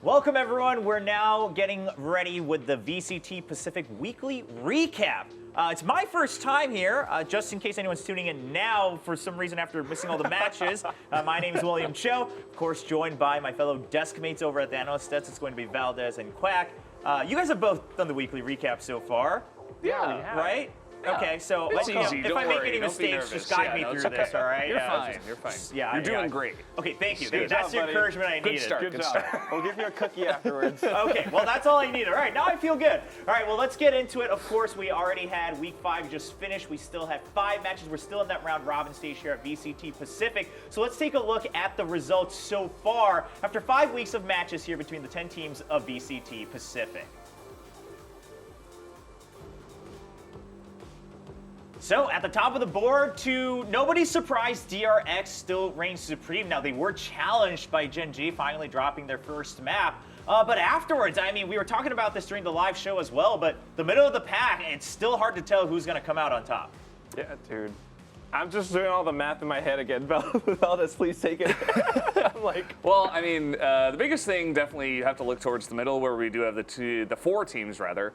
Welcome, everyone. We're now getting ready with the VCT Pacific Weekly Recap. It's my first time here, just in case anyone's tuning in now for some reason after missing all the matches. My name is William Cho, of course, joined by my fellow desk mates over at the Analyst Desk. It's going to be Valdez and Quack. You guys have both done the weekly recap so far. Yeah, we have. Right? Yeah. Okay, so it's easy. if I make any mistakes, just guide me through this, all right? You're fine. You're fine. Yeah, you're doing great. Okay, thank you. Good That's job, the buddy. encouragement I needed. Good start. We'll give you a cookie afterwards. Okay, well, that's all I need. All right, now I feel good. All right, well, let's get into it. Of course, we already had Week 5 just finished. We still have 5 matches. We're still in that round robin stage here at VCT Pacific. So let's take a look at the results so far after 5 weeks of matches here between the 10 teams of VCT Pacific. So at the top of the board, to nobody's surprise, DRX still reigns supreme. Now, they were challenged by Gen G, finally dropping their first map. But afterwards, I mean, we were talking about this during the live show as well, but the middle of the pack, it's still hard to tell who's going to come out on top. Yeah, dude. I'm just doing all the math in my head again. Valdez, please take it. I'm like, well, I mean, the biggest thing definitely you have to look towards the middle, where we do have the 4 teams rather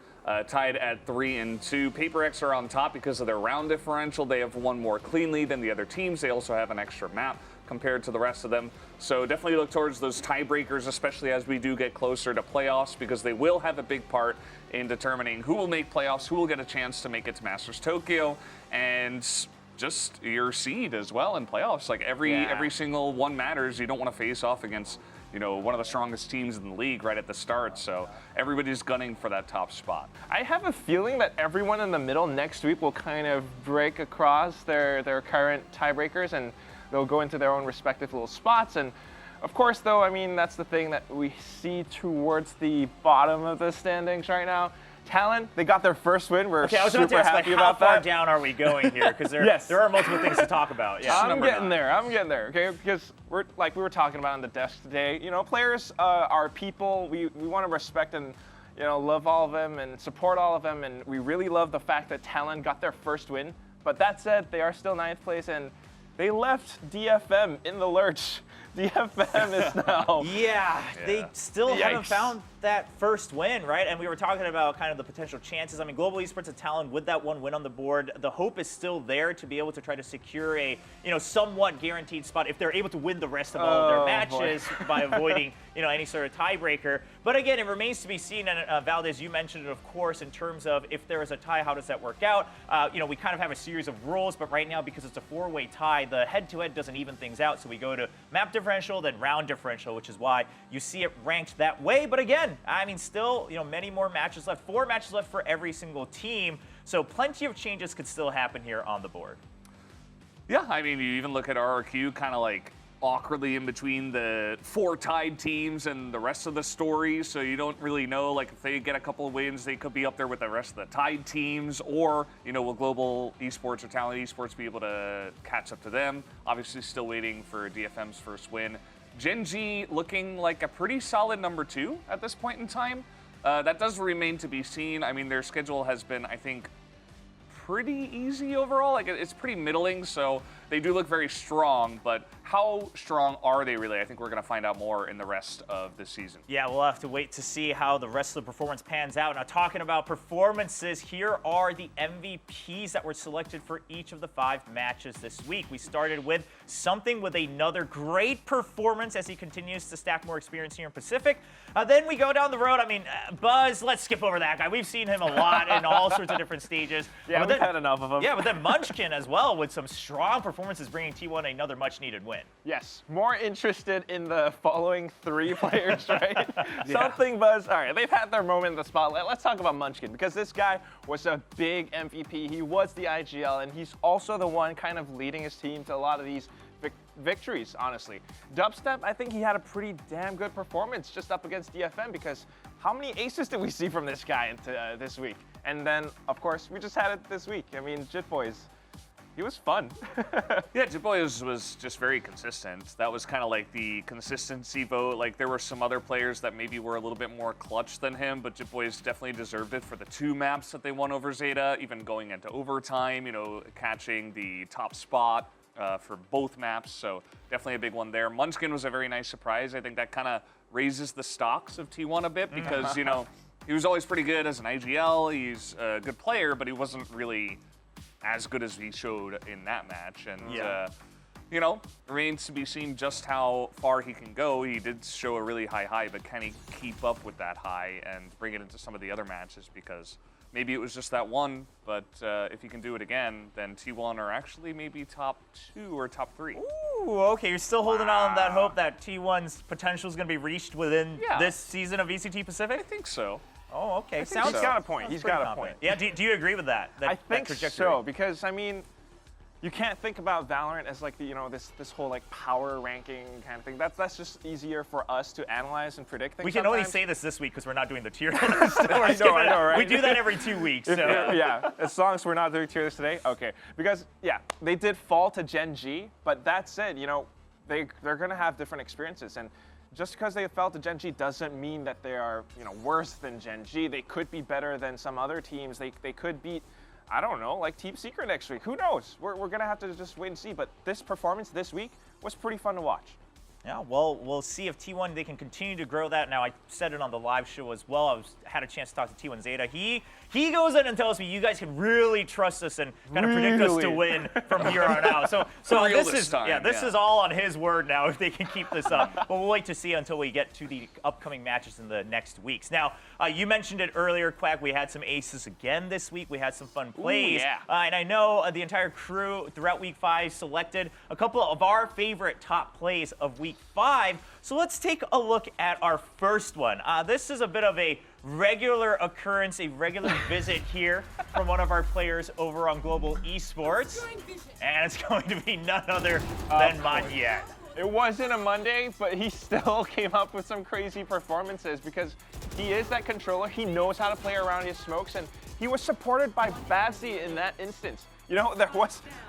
tied at 3 and 2. Paper X are on top because of their round differential. They have won more cleanly than the other teams. They also have an extra map compared to the rest of them. So definitely look towards those tiebreakers, especially as we do get closer to playoffs, because they will have a big part in determining who will make playoffs, who will get a chance to make it to Masters Tokyo, and just your seed as well in playoffs. Like every single one matters. You don't want to face off against, you know, one of the strongest teams in the league right at the start. So everybody's gunning for that top spot. I have a feeling that everyone in the middle next week will kind of break across their current tiebreakers, and they'll go into their own respective little spots. And of course, though, I mean, that's the thing that we see towards the bottom of the standings right now. Talon, they got their first win. We're super happy about that. How far down are we going here? Because there are multiple things to talk about. Yeah, I'm getting there. Okay, because we're like we were talking about on the desk today. You know, players are people. We want to respect and love all of them and support all of them. And we really love the fact that Talon got their first win. But that said, they are still 9th place, and they left DFM in the lurch. DFM is now. Yeah, they still haven't found that first win, right? And we were talking about kind of the potential chances. I mean, Global Esports and Talon with that one win on the board, the hope is still there to be able to try to secure a somewhat guaranteed spot if they're able to win the rest of all of their matches by avoiding any sort of tiebreaker. But again, it remains to be seen. And Valdez, you mentioned it, of course, in terms of if there is a tie, how does that work out? We kind of have a series of rules, but right now, because it's a 4-way tie, the head-to-head doesn't even things out. So we go to map differential, then round differential, which is why you see it ranked that way. But again, I mean, still, many more matches left. 4 matches left for every single team. So plenty of changes could still happen here on the board. Yeah, I mean, you even look at RRQ kind of like awkwardly in between the 4 tied teams and the rest of the story. So you don't really know, like, if they get a couple of wins, they could be up there with the rest of the tied teams, or, will Global Esports or Talent Esports be able to catch up to them? Obviously still waiting for DFM's first win. Gen G looking like a pretty solid number 2 at this point in time. That does remain to be seen. I mean, their schedule has been, I think, pretty easy overall. Like, it's pretty middling, so they do look very strong, but how strong are they really? I think we're going to find out more in the rest of the season. Yeah, we'll have to wait to see how the rest of the performance pans out. Now, talking about performances, here are the MVPs that were selected for each of the 5 matches this week. We started with Something with another great performance as he continues to stack more experience here in Pacific. Then we go down the road. I mean, Buzz, let's skip over that guy. We've seen him a lot in all sorts of different stages. Yeah, we've had enough of him. Yeah, but then Munchkin as well with some strong performances, bringing T1 another much-needed win. Yes, more interested in the following 3 players, right? Something, Buzz. All right, they've had their moment in the spotlight. Let's talk about Munchkin, because this guy was a big MVP. He was the IGL, and he's also the one kind of leading his team to a lot of these victories, honestly. Dubstep, I think he had a pretty damn good performance just up against DFM, because how many aces did we see from this guy into this week? And then, of course, we just had it this week. I mean, Jitboys. He was fun. Yeah, Jitboy was just very consistent. That was kind of like the consistency vote. Like, there were some other players that maybe were a little bit more clutch than him, but Jitboy's definitely deserved it for the 2 maps that they won over Zeta, even going into overtime, catching the top spot for both maps, so definitely a big one there. Munchkin was a very nice surprise. I think that kind of raises the stocks of T1 a bit because, you know, he was always pretty good as an IGL. He's a good player, but he wasn't really as good as he showed in that match. And, you know, remains to be seen just how far he can go. He did show a really high, but can he keep up with that high and bring it into some of the other matches? Because maybe it was just that one, but if he can do it again, then T1 are actually maybe top 2 or top 3. Ooh, okay, you're still holding on to that hope that T1's potential is going to be reached within this season of VCT Pacific? I think so. Oh, okay. He's got a point. He's got a point. Yeah, do you agree with that? I think so, because, I mean, you can't think about Valorant as like the, you know, this whole like power ranking kind of thing. That's just easier for us to analyze and predict things. We can sometimes. only say this week because we're not doing the tier list. I know, right? We do that every 2 weeks. So. Yeah, as long as we're not doing tier list today, okay. Because they did fall to Gen G, but that said, you know, they're gonna have different experiences, and just because they fell to Gen G doesn't mean that they are, you know, worse than Gen G. They could be better than some other teams. They could beat, I don't know, like Team Secret next week. Who knows? We're going to have to just wait and see. But this performance this week was pretty fun to watch. Yeah, well, we'll see if T1, they can continue to grow that. Now, I said it on the live show as well. I had a chance to talk to T1 Zeta. He goes in and tells me, you guys can really trust us and kind of predict us to win from here on out. So this is all on his word now if they can keep this up. But we'll wait to see until we get to the upcoming matches in the next weeks. Now, you mentioned it earlier, Quack. We had some aces again this week. We had some fun plays. And I know the entire crew throughout Week 5 selected a couple of our favorite top plays of Week 5. So let's take a look at our first one. This is a bit of a regular occurrence, a regular visit here from one of our players over on Global Esports. And it's going to be none other than Monyet. It wasn't a Monday, but he still came up with some crazy performances because he is that controller. He knows how to play around his smokes, and he was supported by Bazzi in that instance. You know,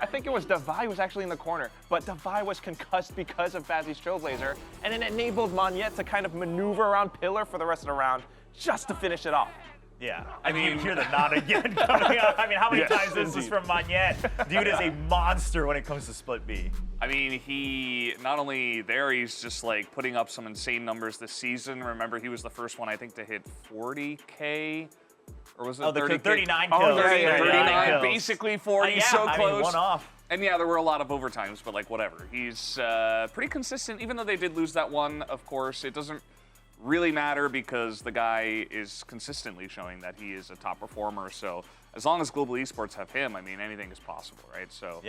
I think it was Davai was actually in the corner, but Davai was concussed because of Bazzi's Trailblazer, and it enabled Monyet to kind of maneuver around Pillar for the rest of the round just to finish it off. Yeah, I mean, you hear the nod again coming up. I mean, how many times is this from Monyet? Dude is a monster when it comes to split B. I mean, he, not only there, he's just like putting up some insane numbers this season. Remember, he was the first one, I think, to hit 40K. Or was it 30K? 39 kills. Oh, 39, kills. basically 40, so close. I mean, one off. And yeah, there were a lot of overtimes, but like whatever. He's pretty consistent, even though they did lose that one, of course. It doesn't really matter because the guy is consistently showing that he is a top performer. So as long as Global Esports have him, I mean, anything is possible, right? So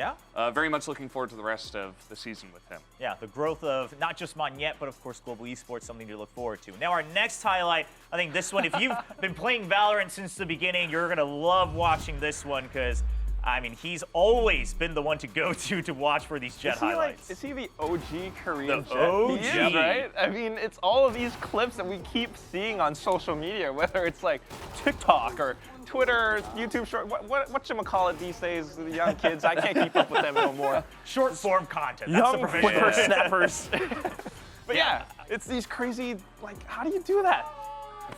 very much looking forward to the rest of the season with him. Yeah, the growth of not just Monyet, but of course Global Esports, something to look forward to. Now our next highlight, I think this one, if you've been playing Valorant since the beginning, you're going to love watching this one because I mean, he's always been the one to go to watch for these Jet highlights. Is he the OG Korean Jet? OG. He is, right? I mean, it's all of these clips that we keep seeing on social media, whether it's like TikTok or Twitter, YouTube short, whatchamacallit these days, the young kids, I can't keep up with them no more. Short form content, that's young the profession. whippersnappers. But yeah, it's these crazy, like, how do you do that?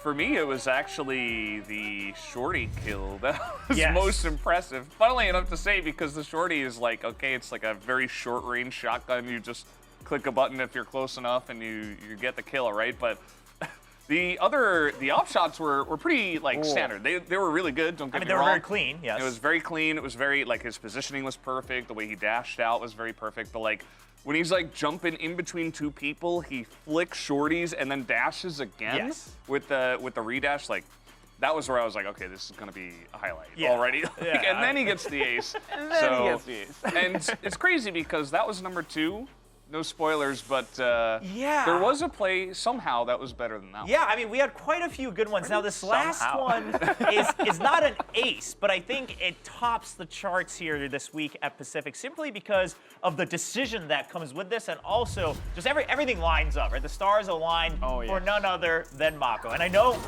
For me, it was actually the shorty kill that was most impressive. Funnily enough to say, because the shorty is like, okay, it's like a very short-range shotgun. You just click a button if you're close enough and you get the kill, right? But the op shots were pretty like standard. They were really good. Don't get me wrong. They were very clean. Yes. It was very clean. It was very like his positioning was perfect. The way he dashed out was very perfect. But like when he's like jumping in between two people, he flicks shorties and then dashes again with the redash. Like that was where I was like, okay, this is gonna be a highlight already. And then he gets the ace. And it's crazy because that was number 2. No spoilers, but there was a play somehow that was better than that one. Yeah, I mean, we had quite a few good ones. Now, this last one is not an ace, but I think it tops the charts here this week at Pacific simply because of the decision that comes with this, and also just everything lines up, right? The stars align for none other than Mako. And I know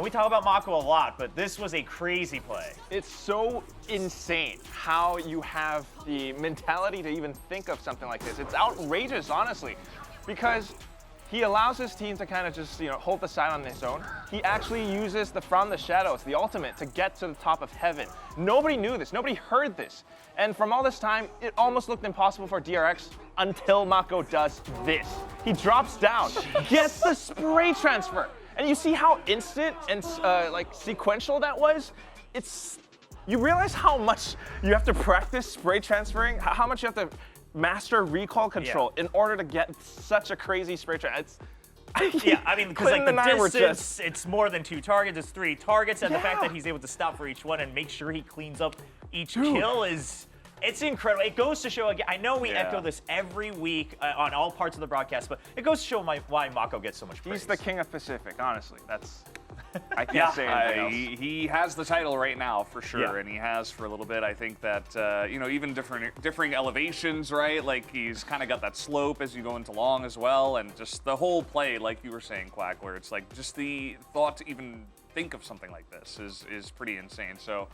we talk about Mako a lot, but this was a crazy play. It's so insane how you have the mentality to even think of something like this. It's outrageous, honestly, because He allows his team to kind of just, hold the side on his own. He actually uses the From the Shadows, the ultimate, to get to the top of heaven. Nobody knew this. Nobody heard this. And from all this time, it almost looked impossible for DRX until Mako does this. He drops down, gets the spray transfer. And you see how instant and sequential that was? You realize how much you have to practice spray transferring, how much you have to master recoil control in order to get such a crazy spray transfer. Yeah, I mean, because like the distance, it's more than 2 targets, it's 3 targets, and the fact that he's able to stop for each one and make sure he cleans up each kill it's incredible. It goes to show, again, I know we echo this every week on all parts of the broadcast, but it goes to show why Mako gets so much praise. He's the king of Pacific, honestly. I can't say anything else. He has the title right now for sure, and he has for a little bit. I think that even differing elevations, right? Like he's kind of got that slope as you go into long as well, and just the whole play, like you were saying, Quack, where it's like just the thought to even think of something like this is pretty insane. So.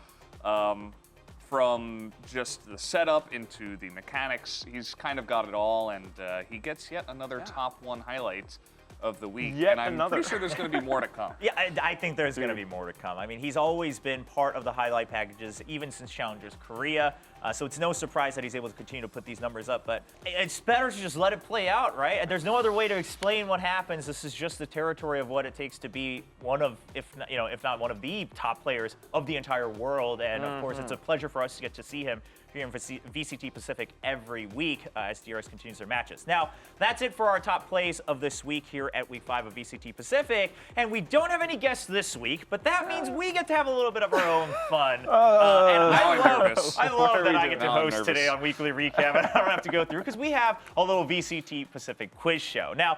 From just the setup into the mechanics, he's kind of got it all, and he gets yet another top 1 highlight of the week. And I'm pretty sure there's going to be more to come. Yeah, I think there's going to be more to come. I mean, he's always been part of the highlight packages, even since Challengers Korea. So it's no surprise that he's able to continue to put these numbers up. But it's better to just let it play out, right? And there's no other way to explain what happens. This is just the territory of what it takes to be one of, if not one of the top players of the entire world. And of course, it's a pleasure for us to get to see him here in VCT Pacific every week as DRX continues their matches. Now, that's it for our top plays of this week here at Week 5 of VCT Pacific. And we don't have any guests this week, but that means we get to have a little bit of our own fun. And I love that I get to host today on Weekly Recap, and I don't have to go through because we have a little VCT Pacific quiz show. Now,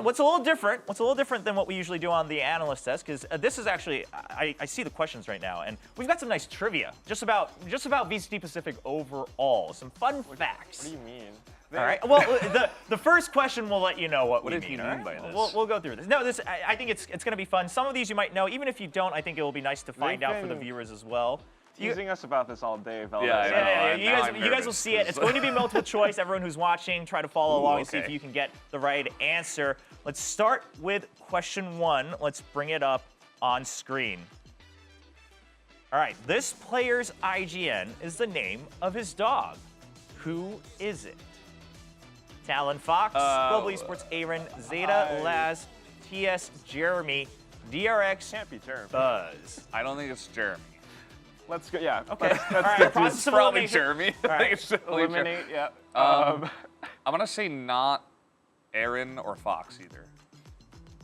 what's a little different than what we usually do on the analyst test, because this is actually, I see the questions right now, and we've got some nice trivia just about VCT Pacific overall, some fun facts. What do you mean? All right. Well, the first question will let you know what we mean. What did he mean by this? We'll go through this. No, I think it's going to be fun. Some of these you might know. Even if you don't, I think it will be nice to find out for the viewers as well. Teasing us about this all day, Velda. Yeah. You guys will see it. It's going to be multiple choice. Everyone who's watching, try to follow along and see if you can get the right answer. Let's start with question 1. Let's bring it up on screen. All right, this player's IGN is the name of his dog. Who is it? Talon Fox, Global Esports, Aaron, Zeta, Laz, TS, Jeremy, DRX, Can't be Jeremy. Buzz. I don't think it's Jeremy. Let's go. Yeah. Okay. Let's All right. Process of probably elimination. Jeremy. All right. eliminate. Yeah. I'm gonna say not Aaron or Fox either.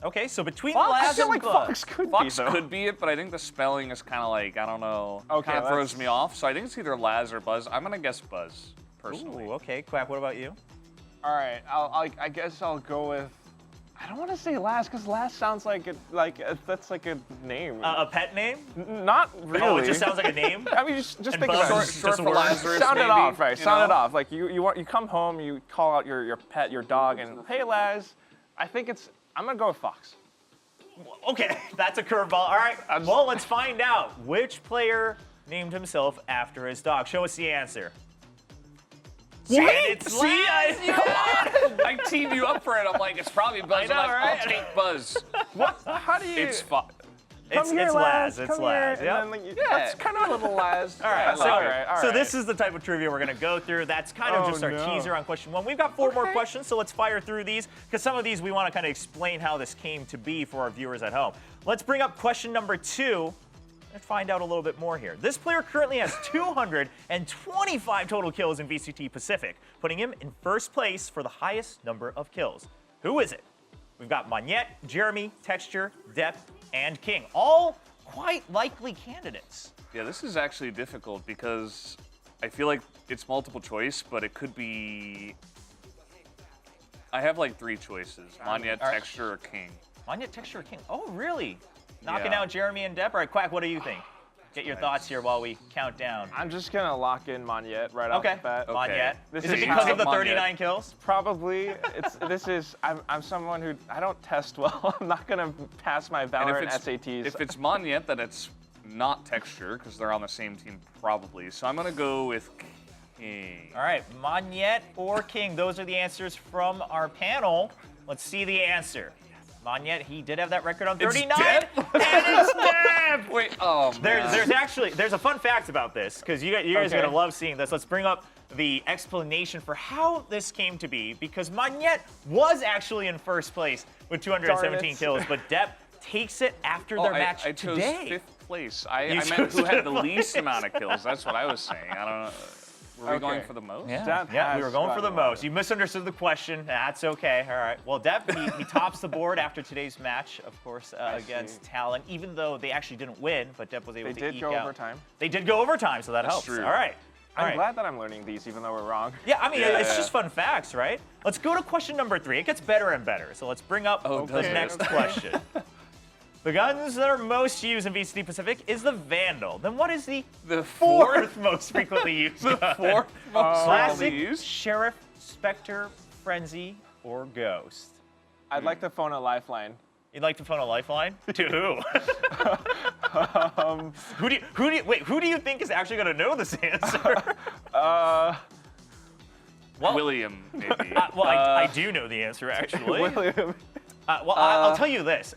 Okay, so between I Laz feel and like Buzz. Fox could Fox be, though. could be it, but I think the spelling is kind of like, I don't know, Okay, kind of throws me off. So I think it's either Laz or Buzz. I'm gonna guess Buzz, personally. Ooh, okay. Quack, what about you? All right. I guess I'll go with. I don't want to say Laz because Laz sounds like that's like a name. A pet name? Not really. Oh, it just sounds like a name? I mean, just think Buzz about is it. just a word. Lazarus, Sound it maybe, off, right? you Sound know? it off. Like you come home, you call out your pet, your dog, and hey Laz. I'm gonna go with Fox. Okay, that's a curveball. All right, well, let's find out. Which player named himself after his dog? Show us the answer. What? And it's See, Laz. I teed you up for it. I'm like, it's probably Buzz. I know, right? I'll take Buzz. What? How do you? It's Fox. It's Laz. It's Laz. Yep. That's kind of a little Laz. All right, all so right. this is the type of trivia we're going to go through. That's kind of just our teaser on question 1. We've got 4 more questions, so let's fire through these, because some of these we want to kind of explain how this came to be for our viewers at home. Let's bring up question number 2 and find out a little bit more here. This player currently has 225 total kills in VCT Pacific, putting him in first place for the highest number of kills. Who is it? We've got Monette, Jeremy, Texture, Depth, and King. All quite likely candidates. Yeah, this is actually difficult because I feel like it's multiple choice, but it could be. I have like 3 choices: Monette, Texture, or King. Monette, Texture, or King. Oh, really? Knocking out Jeremy and Depp. All right, Quack, what do you think? Get your thoughts here while we count down. I'm just gonna lock in Monette right off the bat. Monette. This Is it is because how- of the Monette. 39 kills? Probably. I'm someone who I don't test well. I'm not gonna pass my VALORANT SATs. If it's Monette, then it's not Texture because they're on the same team probably. So I'm gonna go with King. All right, Monette or King. Those are the answers from our panel. Let's see the answer. Monyet, he did have that record on 39. Deb? And it's Deb! Wait, oh man. There's a fun fact about this, because you guys are going to love seeing this. Let's bring up the explanation for how this came to be, because Monyet was actually in first place with 217 kills, but Deb takes it after their match I chose today. 5th place. I meant who had the least amount of kills. That's what I was saying. I don't know. Were we going for the most? Yeah, we were going for the most. You misunderstood the question. That's okay. All right. Well, Deb, he tops the board after today's match, of course, against Talon, even though they actually didn't win, but Deb was able to eke out. They did go overtime. They did go overtime, so that helps. True. All right. I'm glad that I'm learning these, even though we're wrong. Yeah, I mean, it's just fun facts, right? Let's go to question number 3. It gets better and better. So let's bring up the next question. The guns that are most used in VCT Pacific is the Vandal. Then what is the fourth most frequently used gun? The 4th most Classic, frequently used? Sheriff, Spectre, Frenzy, or Ghost? I'd like to phone a lifeline. You'd like to phone a lifeline? To who? Who do you think is actually going to know this answer? William, maybe. I do know the answer, actually. William. I'll tell you this.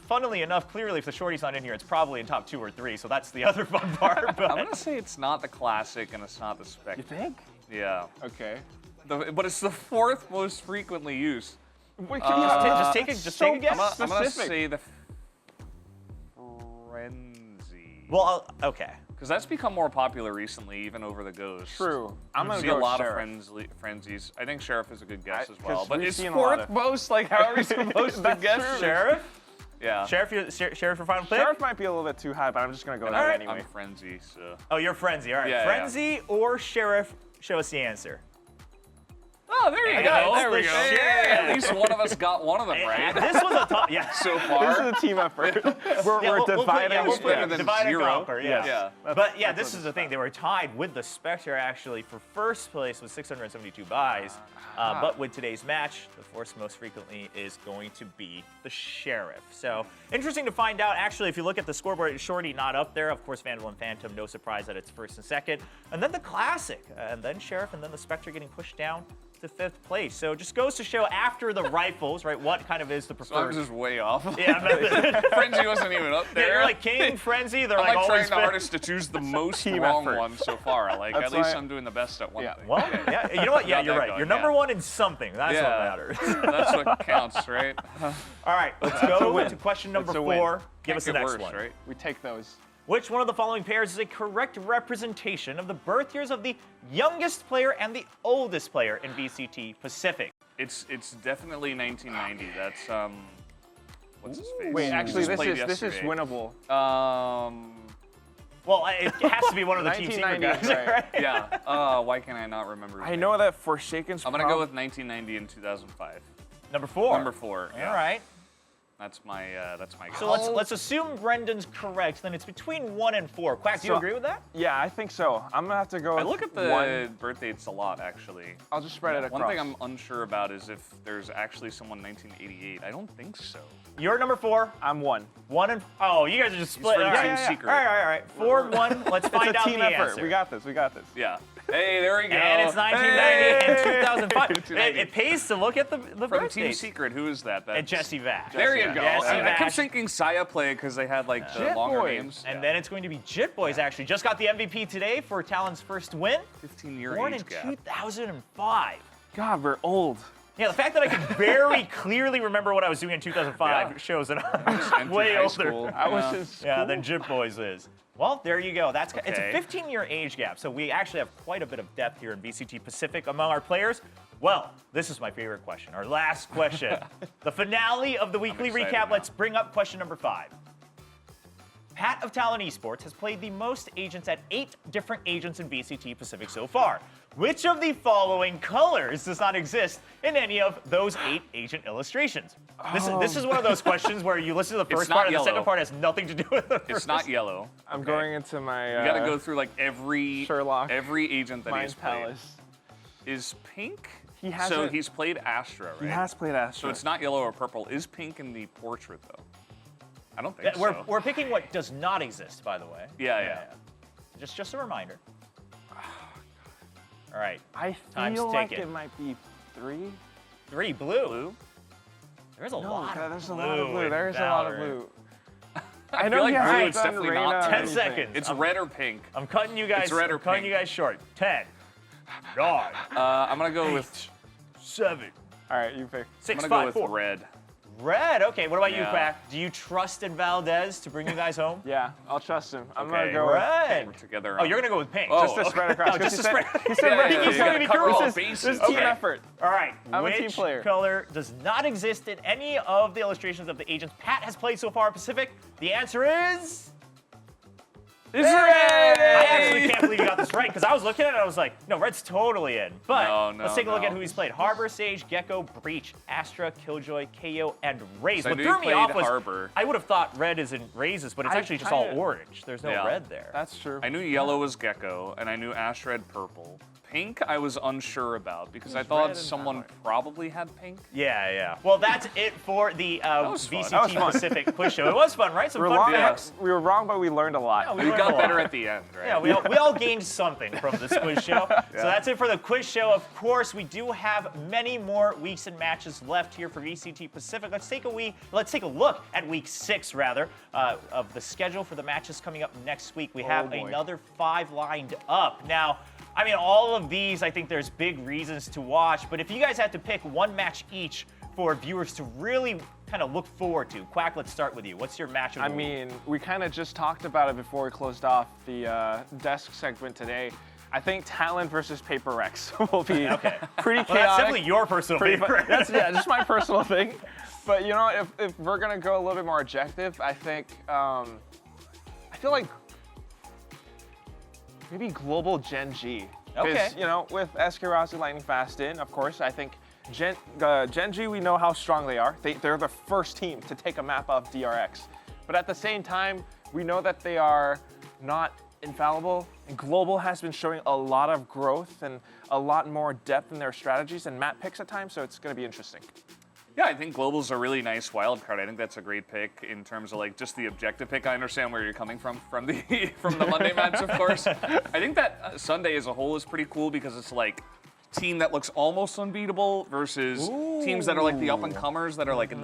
Funnily enough, clearly, if the shorty's not in here, it's probably in top 2 or 3, so that's the other fun part. But I'm going to say it's not the Classic and it's not the Spectre. You think? Yeah. Okay. But it's the 4th most frequently used. Wait, just take a guess. I'm going to say the Frenzy. Well, okay. Because that's become more popular recently, even over the Ghost. True. I'm I gonna see go a lot Sheriff. of frenzies. I think Sheriff is a good guess as 'cause well. But we've it's seen a lot 4th of- most. Like, how are we supposed to That's guess? true. Sheriff? Yeah. Sheriff for final pick? Sheriff might be a little bit too high, but I'm just gonna go And there I'm anyway. Frenzy, so. Oh, you're Frenzy. All right. Yeah, Frenzy or Sheriff? Show us the answer. Oh, there you And go. it's There we the go. Sheriff. Hey, at least one of us got one of them right. This was a tough. Yeah. So This is far. a team effort. We're dividing. We'll better put than divide and 0. conquer. Yes. Yeah. But yeah, this is the thing. They were tied with the Spectre actually for first place with 672 buys. But with today's match, the force most frequently is going to be the Sheriff. So interesting to find out. Actually, if you look at the scoreboard, Shorty not up there. Of course, Vandal and Phantom, no surprise that it's first and second. And then the Classic, and then Sheriff, and then the Spectre getting pushed down to 5th place. So it just goes to show after the rifles, right, what kind of is the So I'm preferred. just way off. Yeah, Frenzy wasn't even up there. yeah, you're like King, Frenzy, they're I'm like like trying always the fifth. hardest to choose the most Team wrong effort. one so far. Like, That's at least why- I'm doing the best at one Yeah. thing. Well, yeah, you know what? Yeah, Got you're that right. going, You're number yeah. one in something. That's what matters. That's what counts, right? All right, let's go to question number It's a win. 4. Give Can't us the get next worse, one. right? We take those. Which one of the following pairs is a correct representation of the birth years of the youngest player and the oldest player in VCT Pacific? It's definitely 1990. That's what's his face? Wait, actually, Just played this is yesterday. winnable. Well, it has to be one of the Team Secret guys, 1990, right? Yeah. Why can I not remember? His I name? know that Forsaken's. I'm gonna go with 1990 and 2005. Number 4. Number 4. Yeah. All right. That's my guess. So let's assume Brendan's correct. Then it's between 1 and 4. Quack, do you So- agree with that? Yeah, I think so. I'm gonna have to go. I With look at the 1. birth dates a lot, actually. I'll just spread it across. One thing I'm unsure about is if there's actually someone 1988. I don't think so. You're number 4. I'm 1. 1 and oh, you guys are just split. from All Team right, Secret. All right. 4 and 1. Let's find It's a out team the effort. answer. We got this. We got this. Yeah. Hey, there we go. And it's 1990 and 2005. It pays to look at the From birth Team dates. Secret, who is that? And Jesse Vash. There you go. Jesse I kept Vash. thinking Saya Play because they had like the Jet longer Boy. names. And then it's going to be Jit Boys, actually. Just got the MVP today for Talon's first win. 15-year Born age in gap. 2005. God, we're old. Yeah, the fact that I can very clearly remember what I was doing in 2005 shows that I'm Entered way high older. school. I was in school. Yeah, than Jit Boys is. Well, there you go. It's a Okay. 15-year age gap, so we actually have quite a bit of depth here in VCT Pacific among our players. Well, this is my favorite question, our last question. The finale of the weekly excited recap. now. Let's bring up question number 5. Pat of Talon Esports has played the most agents at 8 different agents in VCT Pacific so far. Which of the following colors does not exist in any of those 8 agent illustrations? This is one of those questions where you listen to the first not part and the yellow. second part has nothing to do with it. It's not yellow. I'm going into my. You gotta go through like every Sherlock. every agent that Mind he's played. Palace. Is pink? He has So it- he's played Astra, right? He has played Astra. So it's not yellow or purple. Is pink in the portrait though? I don't think so. We're picking what does not exist, by the way. Yeah. Just a reminder. All right. I Time's feel like ticking. it might be 3. 3, blue. Blue. There's a lot of There's blue. a lot of blue. There's a lot of blue. I know he like blue hasn't is done definitely Reina not or 10 anything. seconds. It's red or pink. I'm cutting you guys. It's red or I'm cutting pink. you guys short. 10, 9, I'm gonna go with 7, All right, you pick. 6, I'm gonna 5, go 4. with red. Red. Okay. What about you, Yeah. Quack? Do you trust in Valdez to bring you guys home? Yeah, I'll trust him. I'm Okay. gonna go with Red. We're together. Oh, you're gonna go with pink. Oh. just to spread across. Oh, 'cause just he to said- spread. He said Yeah, red. yeah, He you said gotta maybe cover Chris all is- bases. This is team Okay. effort. All right. I'm a Which team player. color does not exist in any of the illustrations of the agents Pat has played so far, Pacific? The answer is. It's I red. actually can't believe you got this right because I was looking at it and I was like, no, red's totally in. But No, let's take a look no. at who he's played. Harbor, Sage, Gecko, Breach, Astra, Killjoy, KO, and Raze. So I What knew threw he me off played was Harbor. I would have thought red is in Razes, but it's I actually just all kinda- orange. There's no Yeah. red there. That's true. I knew yellow was Gecko, and I knew Astra had purple. Pink, I was unsure about because I thought red and someone Valor. probably had pink. Yeah. Well, that's it for the was fun. VCT That was fun. Pacific quiz show. It was fun, right? Some We were, fun wrong, facts. we were wrong, but we learned a lot. Yeah, We learned got a better lot. at the end, right? Yeah, we all gained something from this quiz show. So that's it for the quiz show. Of course, we do have many more weeks and matches left here for VCT Pacific. Let's take a look at week 6 of the schedule for the matches coming up next week. We have boy. another 5 lined up. Now, I mean, all of these, I think there's big reasons to watch, but if you guys had to pick one match each for viewers to really kind of look forward to, Quack, let's start with you. What's your match of the I week? mean, we kind of just talked about it before we closed off the desk segment today. I think Talent versus Paper Rex will be pretty chaotic. Well, that's definitely your personal pretty favorite. That's just my personal thing. But you know, if we're gonna go a little bit more objective, I think I feel like maybe Global Gen G. Okay. You know, with SK Rossi Lightning Fast in, of course, I think Gen G, we know how strong they are. They're the first team to take a map off DRX. But at the same time, we know that they are not infallible. And Global has been showing a lot of growth and a lot more depth in their strategies and map picks at times, so it's going to be interesting. Yeah, I think Global's a really nice wild card. I think that's a great pick in terms of like just the objective pick. I understand where you're coming from the from the Monday match, of course. I think that Sunday as a whole is pretty cool because it's like team that looks almost unbeatable versus teams that are like the up and comers that are like in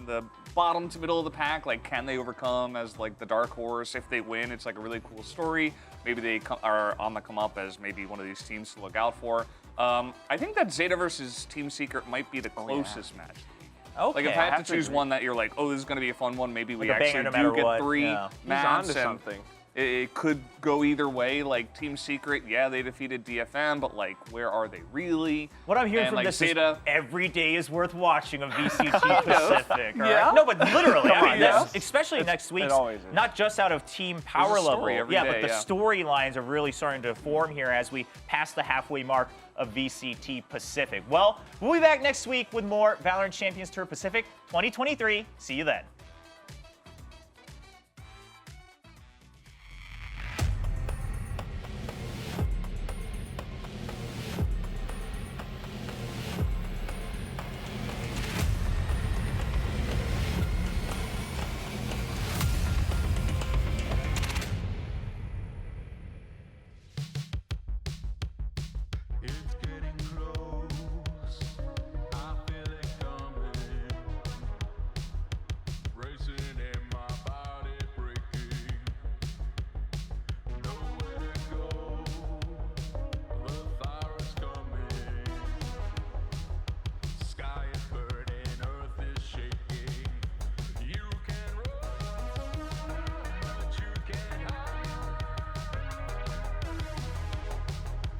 the bottom to middle of the pack. Like, can they overcome as like the dark horse? If they win, it's like a really cool story. Maybe they are on the come up as maybe one of these teams to look out for. I think that Zeta versus Team Secret might be the closest match. Okay. Like, if I have to choose agree. one that you're like, oh, this is going to be a fun one, maybe we Like a banger actually no matter do get what, 3 yeah. He's maps. onto And something. it could go either way. Like, Team Secret, yeah, they defeated DFM, but, like, where are they really? What I'm hearing And, from like, this Zeta, is every day is worth watching of VCT Pacific. all right? Yeah. No, but literally, I mean, Yeah. especially next week, always is. not just out of team power level, story every but day, the yeah. storylines are really starting to form here as we pass the halfway mark of VCT Pacific. Well, we'll be back next week with more VALORANT Champions Tour Pacific 2023. See you then.